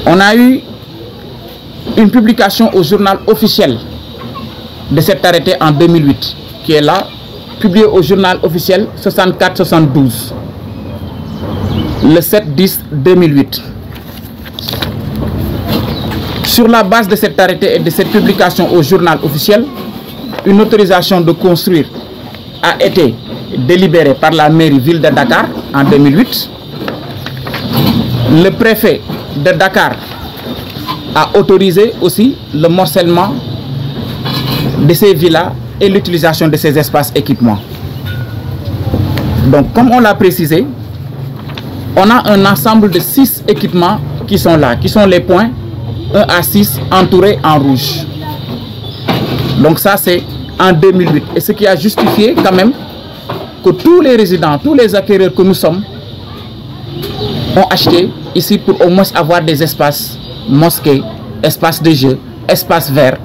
On a eu une publication au journal officiel de cet arrêté en 2008, qui est là, publié au journal officiel 64-72, le 7-10-2008. Sur la base de cet arrêté et de cette publication au journal officiel, une autorisation de construire a été délibérée par la mairie ville de Dakar en 2008. Le préfet de Dakar a autorisé aussi le morcellement de ces villas et l'utilisation de ces espaces équipements. Donc, comme on l'a précisé, on a un ensemble de 6 équipements qui sont là, qui sont les points 1 à 6 entourés en rouge. Donc ça, c'est en 2008. Et ce qui a justifié quand même que tous les résidents, tous les acquéreurs que nous sommes, ont acheté ici pour au moins avoir des espaces mosquées, espaces de jeux, espaces verts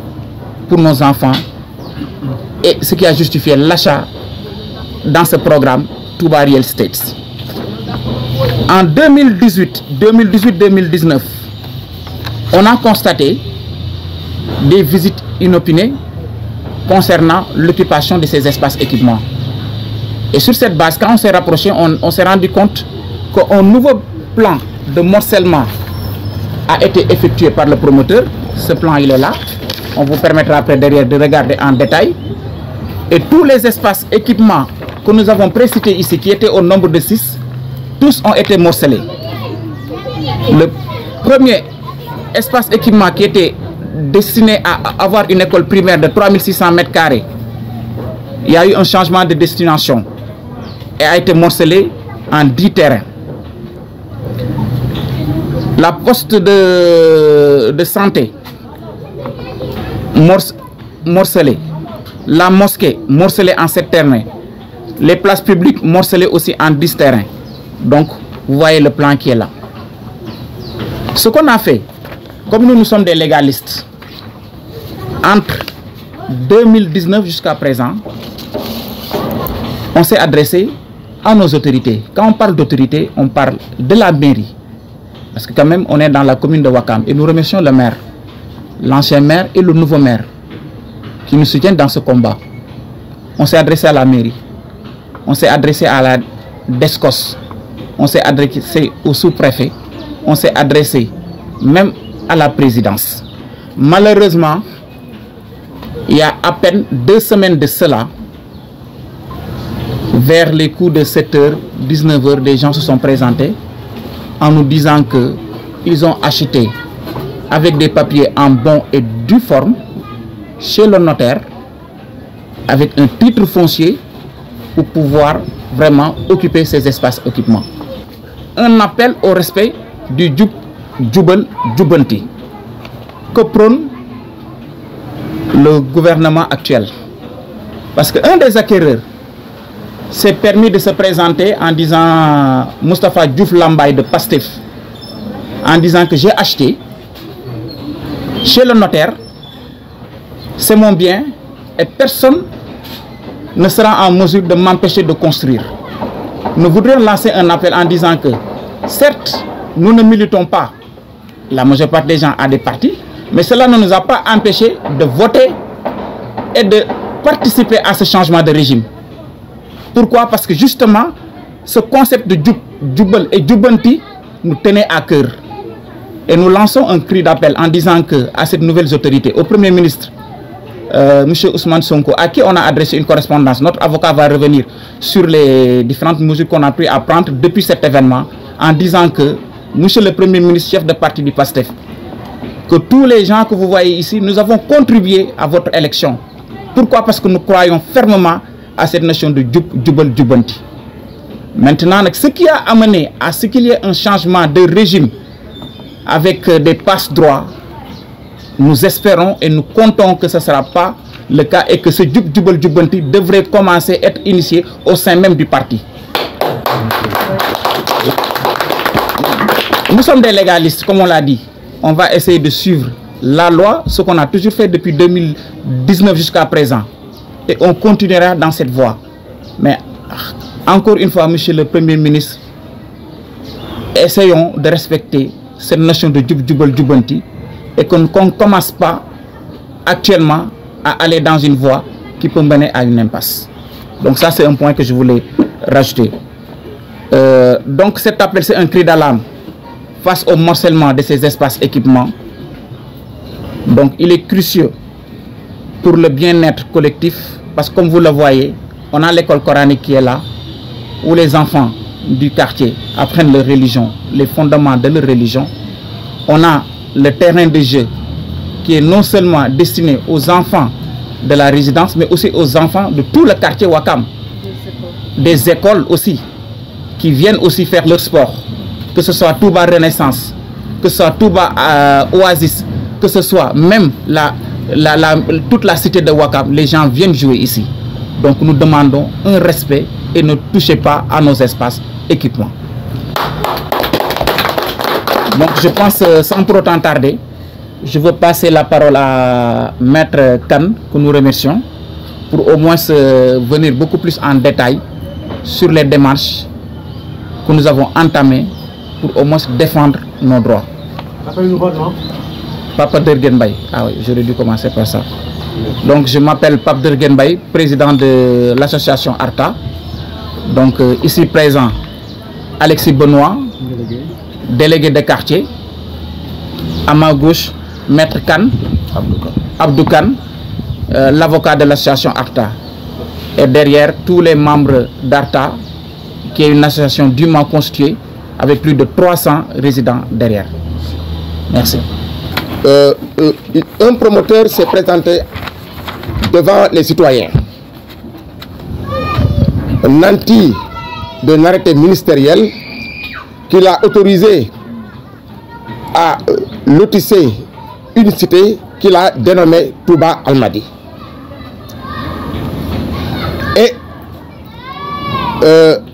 pour nos enfants. Et ce qui a justifié l'achat dans ce programme Touba Real Estate. En 2018-2019, on a constaté des visites inopinées concernant l'occupation de ces espaces équipements. Et sur cette base, quand on s'est rapproché, on s'est rendu compte qu'un nouveau plan de morcellement a été effectué par le promoteur. Ce plan, il est là. On vous permettra après derrière de regarder en détail. Et tous les espaces équipements que nous avons précités ici, qui étaient au nombre de 6, tous ont été morcelés. Le premier espace équipement qui était destiné à avoir une école primaire de 3600 m², il y a eu un changement de destination et a été morcelé en 10 terrains. La poste de santé morcelée, la mosquée morcelée en 7 terrains, les places publiques morcelées aussi en 10 terrains. Donc, vous voyez le plan qui est là. Ce qu'on a fait, comme nous sommes des légalistes, entre 2019 jusqu'à présent, on s'est adressé à nos autorités. Quand on parle d'autorité, on parle de la mairie. Parce que quand même, on est dans la commune de Ouakam. Et nous remercions le maire, l'ancien maire et le nouveau maire, qui nous soutiennent dans ce combat. On s'est adressé à la mairie. On s'est adressé à la DESCOS. On s'est adressé au sous-préfet. On s'est adressé même à la présidence. Malheureusement, il y a à peine 2 semaines de cela, vers les coups de 7h, 19h, des gens se sont présentés en nous disant qu'ils ont acheté avec des papiers en bonne et due forme chez le notaire avec un titre foncier pour pouvoir vraiment occuper ces espaces équipements. Un appel au respect du Jubal Jubanti que prône le gouvernement actuel. Parce qu'un des acquéreurs s'est permis de se présenter en disant, Moustapha Diouf Lambaye de Pastef, en disant que j'ai acheté chez le notaire, c'est mon bien et personne ne sera en mesure de m'empêcher de construire. Nous voudrions lancer un appel en disant que, certes, nous ne militons pas, la majeure partie des gens a des partis, mais cela ne nous a pas empêché de voter et de participer à ce changement de régime. Pourquoi? Parce que justement, ce concept de Jubal et Jubanti nous tenait à cœur. Et nous lançons un cri d'appel en disant que à cette nouvelle autorité, au Premier ministre, M. Ousmane Sonko, à qui on a adressé une correspondance. Notre avocat va revenir sur les différentes mesures qu'on a pris à prendre depuis cet événement, en disant que, M. le Premier ministre, chef de parti du PASTEF, que tous les gens que vous voyez ici, nous avons contribué à votre élection. Pourquoi? Parce que nous croyons fermement à cette notion de Jubal Jubanti. Maintenant, ce qui a amené à ce qu'il y ait un changement de régime avec des passe-droits, nous espérons et nous comptons que ce ne sera pas le cas et que ce Jubal Jubanti devrait commencer à être initié au sein même du parti. Nous sommes des légalistes, comme on l'a dit. On va essayer de suivre la loi, ce qu'on a toujours fait depuis 2019 jusqu'à présent. Et on continuera dans cette voie. Mais encore une fois, Monsieur le Premier ministre, essayons de respecter cette notion de djubal djubanti et qu'on ne commence pas actuellement à aller dans une voie qui peut mener à une impasse. Donc ça, c'est un point que je voulais rajouter. Donc cet appel, c'est un cri d'alarme face au morcellement de ces espaces équipements. Donc il est crucial pour le bien-être collectif, parce que comme vous le voyez, on a l'école coranique qui est là, où les enfants du quartier apprennent leur religion, les fondements de leur religion. On a le terrain de jeu qui est non seulement destiné aux enfants de la résidence, mais aussi aux enfants de tout le quartier Ouakam. Des écoles aussi, qui viennent aussi faire leur sport, que ce soit Touba Renaissance, que ce soit Touba Oasis, que ce soit même toute la cité de Ouakam, les gens viennent jouer ici. Donc nous demandons un respect et ne touchez pas à nos espaces équipements. Donc je pense, sans pour autant tarder, je veux passer la parole à Maître Kane, que nous remercions, pour au moins venir beaucoup plus en détail sur les démarches que nous avons entamées pour au moins défendre nos droits. Papa Dergen Baye. Ah oui, j'aurais dû commencer par ça. Donc je m'appelle Pape Dergen Baye, président de l'association ARTA. Donc ici présent, Alexis Benoît, délégué de quartier. À ma gauche, Maître Kane, Abdou Kane, l'avocat de l'association ARTA. Et derrière, tous les membres d'ARTA, qui est une association dûment constituée, avec plus de 300 résidents derrière. Merci. Un promoteur s'est présenté devant les citoyens, nanti d'un arrêté ministériel qui l'a autorisé à lotisser une cité qu'il a dénommée Touba Almadi. Et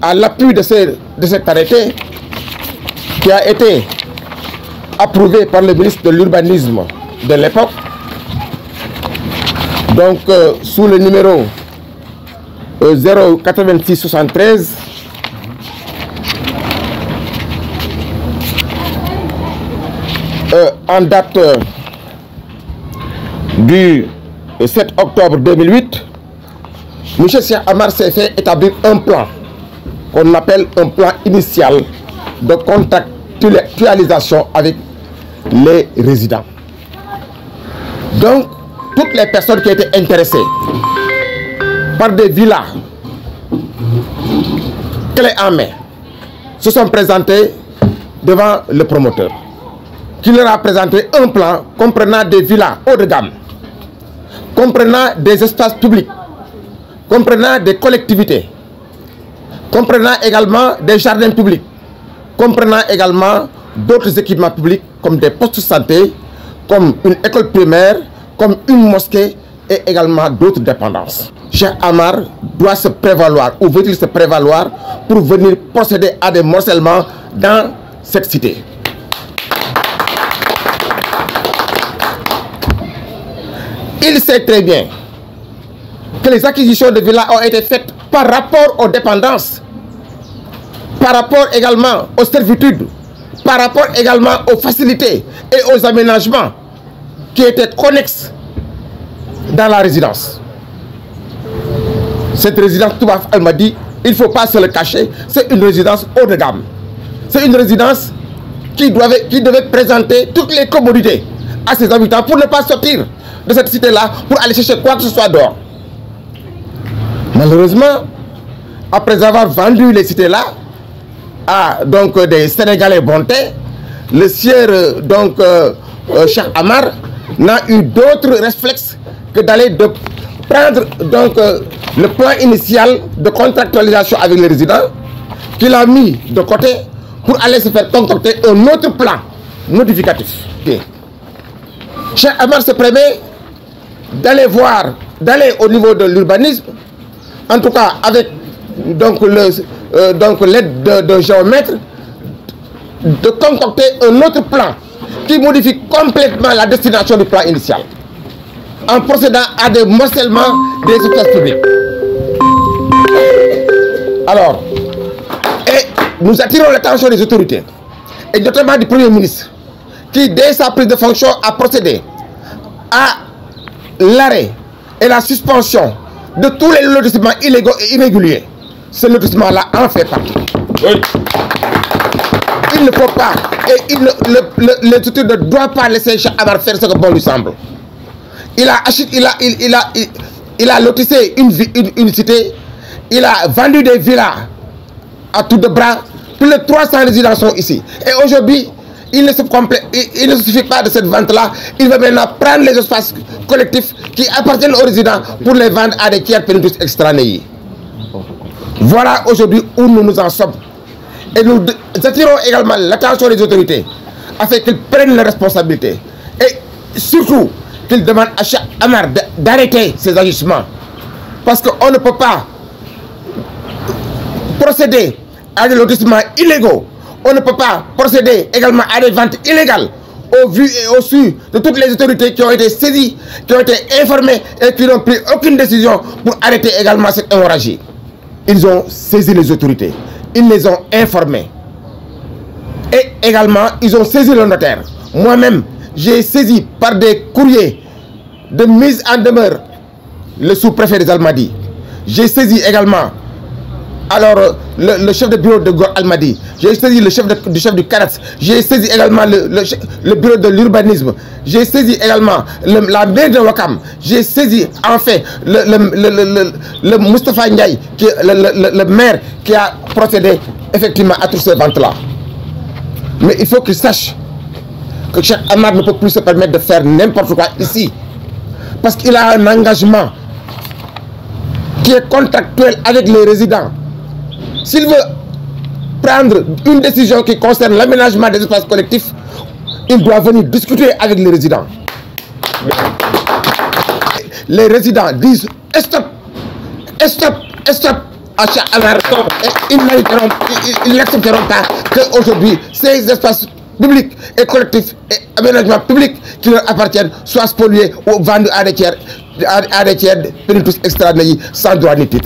à l'appui de cet arrêté qui a été approuvé par le ministre de l'Urbanisme de l'époque, donc sous le numéro 08673, en date du 7 octobre 2008, M. Cheikh Amar s'est fait établir un plan qu'on appelle un plan initial de contractualisation avec les résidents. Donc, toutes les personnes qui étaient intéressées par des villas clés en main se sont présentées devant le promoteur, qui leur a présenté un plan comprenant des villas haut de gamme, comprenant des espaces publics, comprenant des collectivités, comprenant également des jardins publics, comprenant également d'autres équipements publics comme des postes de santé, comme une école primaire, comme une mosquée et également d'autres dépendances. Cheikh Amar doit se prévaloir, ou veut-il se prévaloir, pour venir procéder à des morcellements dans cette cité. Il sait très bien que les acquisitions de villas ont été faites par rapport aux dépendances, par rapport également aux servitudes, par rapport également aux facilités et aux aménagements qui étaient connexes dans la résidence. Cette résidence, Touba Almadi, il ne faut pas se le cacher, c'est une résidence haut de gamme. C'est une résidence qui devait présenter toutes les commodités à ses habitants pour ne pas sortir de cette cité-là pour aller chercher quoi que ce soit dehors. Malheureusement, après avoir vendu les cités-là à donc des Sénégalais bontés, le sieur Cheikh Amar n'a eu d'autre réflexe que d'aller prendre donc le plan initial de contractualisation avec les résidents, qu'il a mis de côté pour aller se faire concocter un autre plan modificatif. Cheikh Amar se permet d'aller au niveau de l'urbanisme, en tout cas avec l'aide d'un géomètre, de concocter un autre plan qui modifie complètement la destination du plan initial, en procédant à des morcellements des espaces publics. Alors, et nous attirons l'attention des autorités, et notamment du Premier ministre, qui, dès sa prise de fonction, a procédé à l'arrêt et la suspension de tous les lotissements illégaux et irréguliers. Ce lotissement-là en fait partie. Oui. Il ne faut pas, et l'institut ne doit pas laisser Cheikh Amar faire ce que bon lui semble. Il a lotissé une cité, il a vendu des villas à tour de bras. Plus de 300 résidents sont ici. Et aujourd'hui, il ne se suffit pas de cette vente-là. Il va maintenant prendre les espaces collectifs qui appartiennent aux résidents pour les vendre à des tiers pénitentiaires extranéés. Voilà aujourd'hui où nous nous en sommes. Et nous attirons également l'attention des autorités afin qu'ils prennent leurs responsabilités. Et surtout, qu'ils demandent à Cheikh Amar d'arrêter ces agissements. Parce qu'on ne peut pas procéder à des lotissements illégaux. On ne peut pas procéder également à des ventes illégales au vu et au su de toutes les autorités qui ont été saisies, qui ont été informées et qui n'ont pris aucune décision pour arrêter également cette hémorragie. Ils ont saisi les autorités, ils les ont informés. Et également, ils ont saisi le notaire. Moi-même, j'ai saisi par des courriers de mise en demeure le sous-préfet des Almadies. J'ai saisi également alors le chef de bureau de Gor Almadies. J'ai saisi le chef du CARATS. J'ai saisi également le bureau de l'urbanisme. J'ai saisi également la mairie de Wakam. J'ai saisi en fait le Moustapha Ndiaye, qui est le maire qui a procédé effectivement à toutes ces ventes-là. Mais il faut qu'il sache que Cheikh Amar ne peut plus se permettre de faire n'importe quoi ici. Parce qu'il a un engagement qui est contractuel avec les résidents. S'il veut prendre une décision qui concerne l'aménagement des espaces collectifs, il doit venir discuter avec les résidents. Les résidents disent stop, stop, stop à Cheikh Amar. Et ils n'accepteront pas qu'aujourd'hui ces espaces publics et collectifs et aménagements publics qui leur appartiennent soient spoliés ou vendus à des tiers pénitentiaires extranéés sans droit ni titre.